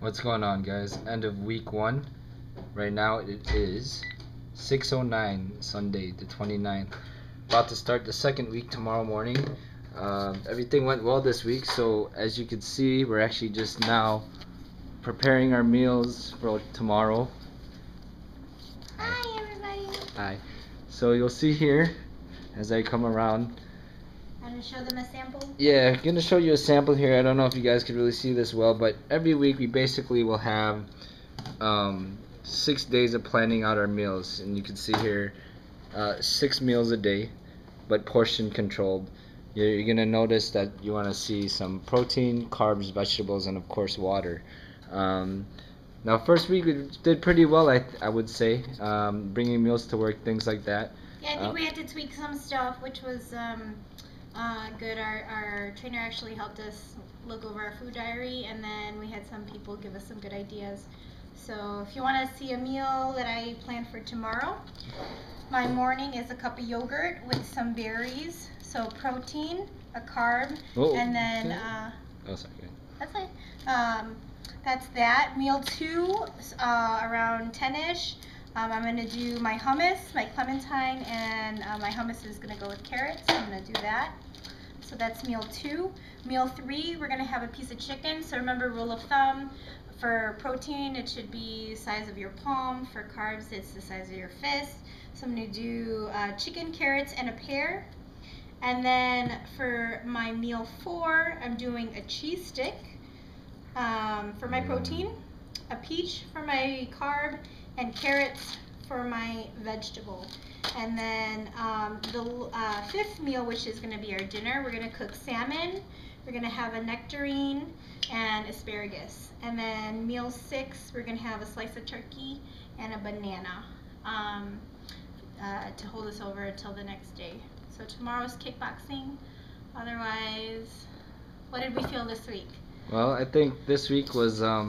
What's going on, guys? End of week 1. Right now it is 6:09 Sunday the 29th. About to start the second week tomorrow morning. Everything went well this week, so as you can see, we're actually just now preparing our meals for tomorrow. Hi everybody. Hi. So you'll see here as I come around. I'm going to show them a sample? Yeah, I'm going to show you a sample here. I don't know if you guys can really see this well, but every week we basically will have 6 days of planning out our meals. And you can see here 6 meals a day, but portion controlled. You're going to notice that you want to see some protein, carbs, vegetables, and of course water. Now, first week we did pretty well, I would say, bringing meals to work, things like that. Yeah, I think we had to tweak some stuff, which was good. Our trainer actually helped us look over our food diary, and then we had some people give us some good ideas. So if you want to see a meal that I planned for tomorrow, my morning is a cup of yogurt with some berries. So protein, a carb, and then oh, sorry. that's fine. That's that. Meal 2, around 10ish. I'm going to do my hummus, my clementine, and my hummus is going to go with carrots. So I'm going to do that. So that's meal 2. Meal 3, we're going to have a piece of chicken. So remember, rule of thumb, for protein, it should be the size of your palm. For carbs, it's the size of your fist. So I'm going to do chicken, carrots, and a pear. And then for my meal 4, I'm doing a cheese stick for my protein, a peach for my carb, and carrots for my vegetable. And then the 5th meal, which is going to be our dinner, we're going to cook salmon, we're going to have a nectarine, and asparagus. And then meal 6, we're going to have a slice of turkey and a banana to hold us over until the next day. So tomorrow's kickboxing. Otherwise, what did we feel this week? Well, I think this week was hi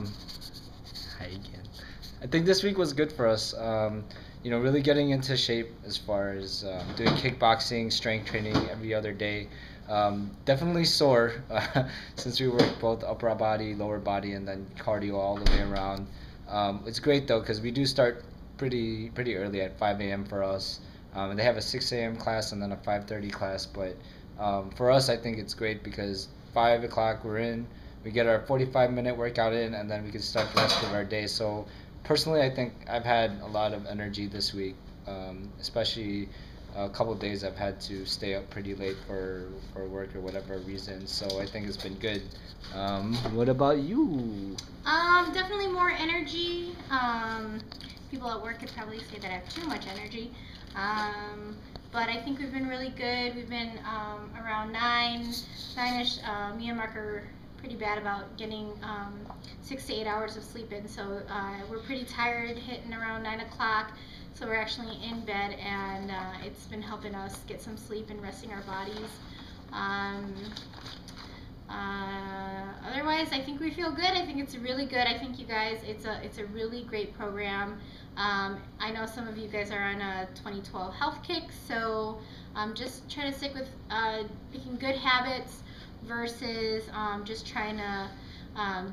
again. I think this week was good for us. Really getting into shape as far as doing kickboxing, strength training every other day. Definitely sore since we work both upper body, lower body, and then cardio all the way around. It's great though because we do start pretty early at 5 a.m. for us. And they have a 6 a.m. class and then a 5:30 class. But for us, I think it's great because 5 o'clock we're in. We get our 45-minute workout in, and then we can start the rest of our day. So personally, I think I've had a lot of energy this week, especially a couple of days I've had to stay up pretty late for work or whatever reason. So I think it's been good. What about you? Definitely more energy. People at work could probably say that I have too much energy. But I think we've been really good. We've been around 9ish. Me and Mark are pretty bad about getting 6 to 8 hours of sleep in. So we're pretty tired, hitting around 9 o'clock. So we're actually in bed, and it's been helping us get some sleep and resting our bodies. Otherwise, I think we feel good. I think it's really good. I think you guys, it's a really great program. I know some of you guys are on a 2012 health kick, so just try to stick with picking good habits versus just trying to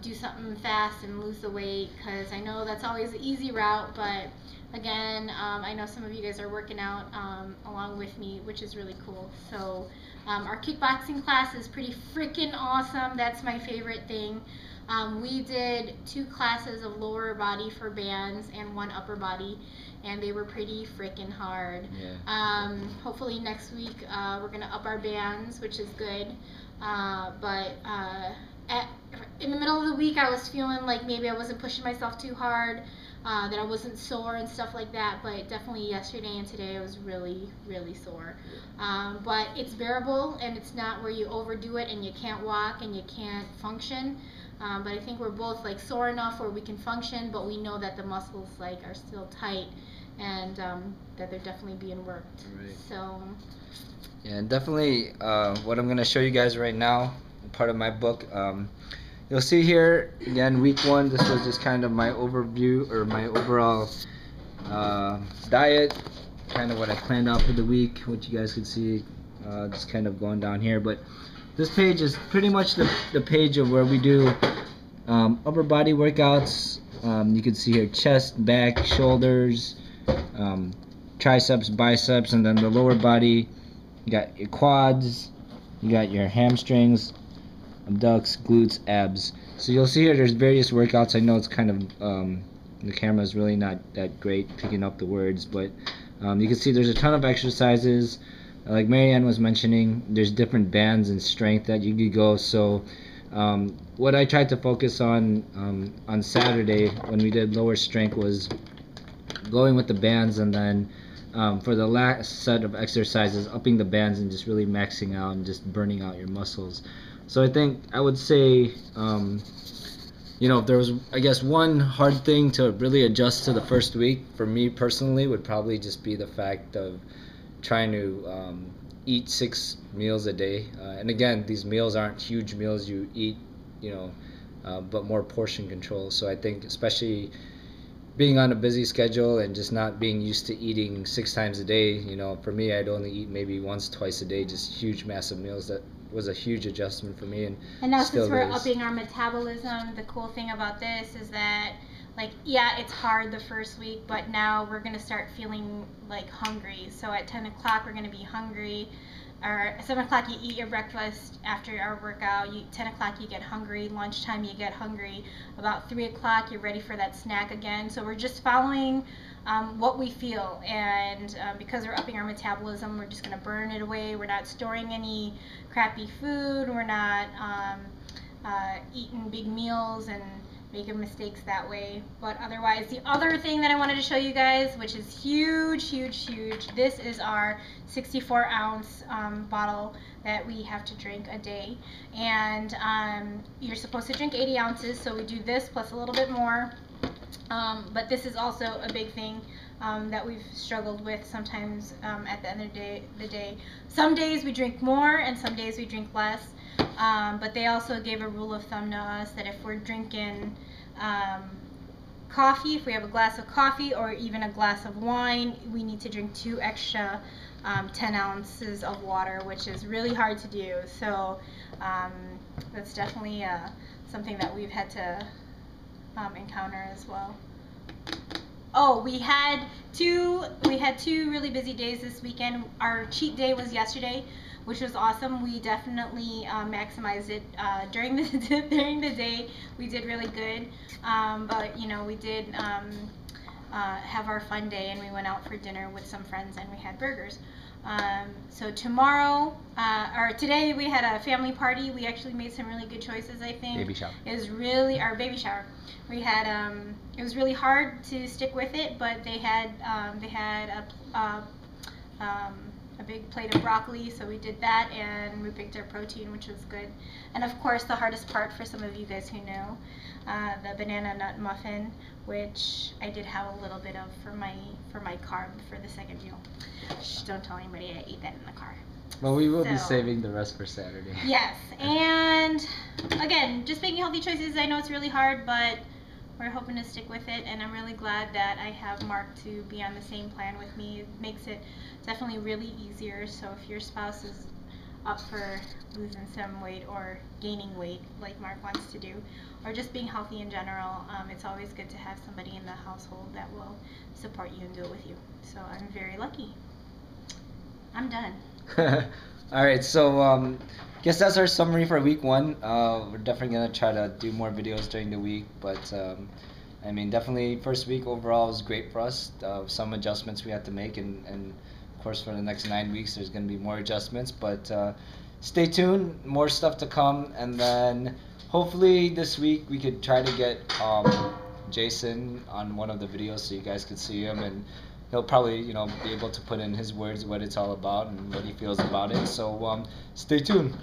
do something fast and lose the weight, because I know that's always the easy route, but again, I know some of you guys are working out along with me, which is really cool. So our kickboxing class is pretty freaking awesome. That's my favorite thing. We did 2 classes of lower body for bands and 1 upper body, and they were pretty freaking hard. Yeah. Hopefully next week we're going to up our bands, which is good. But in the middle of the week I was feeling like maybe I wasn't pushing myself too hard, that I wasn't sore and stuff like that, but definitely yesterday and today I was really sore. But it's bearable, and it's not where you overdo it and you can't walk and you can't function. But I think we're both like sore enough where we can function, but we know that the muscles like are still tight, and that they're definitely being worked. Right. So yeah, definitely what I'm going to show you guys right now, part of my book. You'll see here, again, week 1, this was just kind of my overview, or my overall diet, kind of what I planned out for the week, which you guys can see just kind of going down here. But this page is pretty much the page of where we do Upper body workouts, you can see here chest, back, shoulders, triceps, biceps, and then the lower body, you got your quads, you got your hamstrings, abducts, glutes, abs. So you'll see here there's various workouts. I know it's kind of, the camera is really not that great picking up the words, but you can see there's a ton of exercises. Like Marianne was mentioning, there's different bands and strength that you could go. So what I tried to focus on Saturday when we did lower strength was going with the bands, and then for the last set of exercises, upping the bands and just really maxing out and just burning out your muscles. So I think I would say, if there was, I guess, one hard thing to really adjust to the first week for me personally would probably just be the fact of trying to eat 6 meals a day. And again, these meals aren't huge meals you eat, but more portion control. So I think especially being on a busy schedule and just not being used to eating 6 times a day, for me, I'd only eat maybe once, twice a day, just huge, massive meals. That was a huge adjustment for me. And now since we're upping our metabolism, the cool thing about this is that, it's hard the first week, but now we're going to start feeling hungry. So at 10 o'clock, we're going to be hungry. Or at 7 o'clock, you eat your breakfast after our workout. 10 o'clock, you get hungry. Lunchtime, you get hungry. About 3 o'clock, you're ready for that snack again. So we're just following what we feel. And because we're upping our metabolism, we're just going to burn it away. We're not storing any crappy food. We're not eating big meals and making mistakes that way. But otherwise, the other thing that I wanted to show you guys, which is huge, huge, huge, this is our 64-ounce bottle that we have to drink a day. And you're supposed to drink 80 ounces, so we do this plus a little bit more. But this is also a big thing that we've struggled with sometimes at the end of the day. Some days we drink more and some days we drink less. But they also gave a rule of thumb to us that if we're drinking coffee, if we have a glass of coffee or even a glass of wine, we need to drink 2 extra 10 ounces of water, which is really hard to do. So that's definitely something that we've had to encounter as well. Oh, we had two really busy days this weekend. Our cheat day was yesterday, which was awesome. We definitely maximized it during the day. We did really good, but we did have our fun day, and we went out for dinner with some friends and we had burgers. So tomorrow, or today, we had a family party. We actually made some really good choices, I think. Baby shower. It was really our baby shower. We had it was really hard to stick with it, but they had a big plate of broccoli, so we did that, and we picked our protein, which was good. And of course, the hardest part for some of you guys who know, the banana nut muffin, which I did have a little bit of for my carb for the second meal. Shh, don't tell anybody I ate that in the car. Well, we will be saving the rest for Saturday. Yes, and again, just making healthy choices. I know it's really hard, but we're hoping to stick with it, and I'm really glad that I have Mark to be on the same plan with me. It makes it definitely really easier. So if your spouse is up for losing some weight or gaining weight like Mark wants to do, or just being healthy in general, it's always good to have somebody in the household that will support you and do it with you. So I'm very lucky. I'm done. All right, so guess that's our summary for week 1. We're definitely gonna try to do more videos during the week, but definitely first week overall was great for us. Some adjustments we had to make, and of course for the next 9 weeks there's gonna be more adjustments. But stay tuned, more stuff to come, and then hopefully this week we could try to get Jason on one of the videos so you guys could see him, and he'll probably be able to put in his words what it's all about and what he feels about it. So stay tuned.